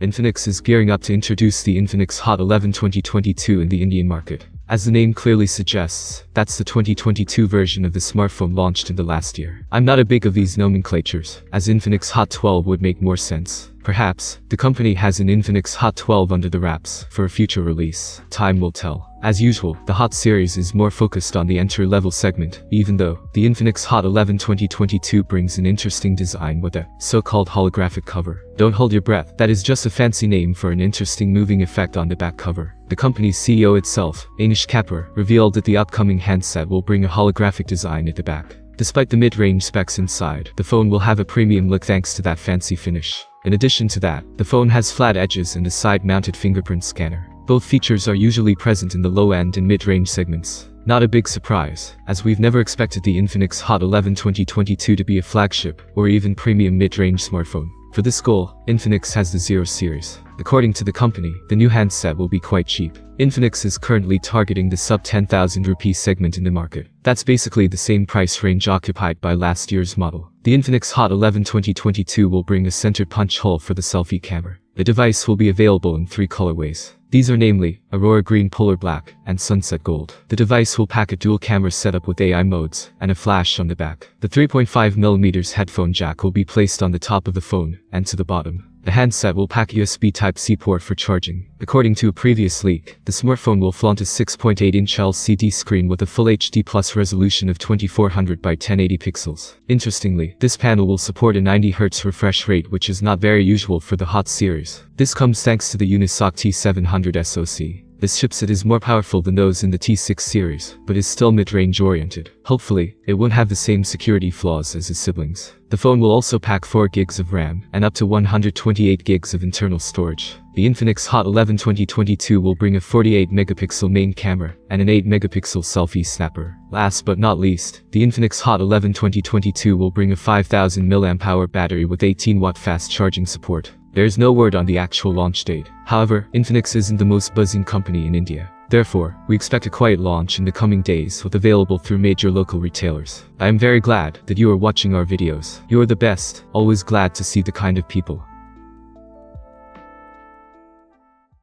Infinix is gearing up to introduce the Infinix Hot 11 2022 in the Indian market. As the name clearly suggests, that's the 2022 version of the smartphone launched in the last year. I'm not a big of these nomenclatures, as Infinix Hot 12 would make more sense. Perhaps, the company has an Infinix Hot 12 under the wraps for a future release. Time will tell. As usual, the Hot series is more focused on the entry-level segment, even though the Infinix Hot 11 2022 brings an interesting design with a so-called holographic cover. Don't hold your breath, that is just a fancy name for an interesting moving effect on the back cover. The company's CEO itself, UNISOC T700 revealed that the upcoming handset will bring a holographic design at the back. Despite the mid-range specs inside, the phone will have a premium look thanks to that fancy finish. In addition to that, the phone has flat edges and a side-mounted fingerprint scanner. Both features are usually present in the low-end and mid-range segments. Not a big surprise, as we've never expected the Infinix Hot 11 2022 to be a flagship or even premium mid-range smartphone. For this goal, Infinix has the Zero series. According to the company, the new handset will be quite cheap. Infinix is currently targeting the sub 10,000 rupee segment in the market. That's basically the same price range occupied by last year's model. The Infinix Hot 11 2022 will bring a center punch hole for the selfie camera. The device will be available in 3 colorways. These are namely, Aurora Green Polar Black, and Sunset Gold. The device will pack a dual camera setup with AI modes, and a flash on the back. The 3.5mm headphone jack will be placed on the top of the phone, and to the bottom. The handset will pack USB Type-C port for charging. According to a previous leak, the smartphone will flaunt a 6.8-inch LCD screen with a Full HD Plus resolution of 2400 by 1080 pixels. Interestingly, this panel will support a 90Hz refresh rate, which is not very usual for the Hot series. This comes thanks to the UNISOC T700 SoC. This chipset is more powerful than those in the T6 series, but is still mid-range oriented. Hopefully, it won't have the same security flaws as its siblings. The phone will also pack 4 GB of RAM and up to 128 GB of internal storage. The Infinix Hot 11 2022 will bring a 48-megapixel main camera and an 8-megapixel selfie snapper. Last but not least, the Infinix Hot 11 2022 will bring a 5000 mAh battery with 18-watt fast charging support. There's no word on the actual launch date. However, Infinix isn't the most buzzing company in India. Therefore, we expect a quiet launch in the coming days with available through major local retailers. I am very glad that you are watching our videos. You are the best, always glad to see the kind of people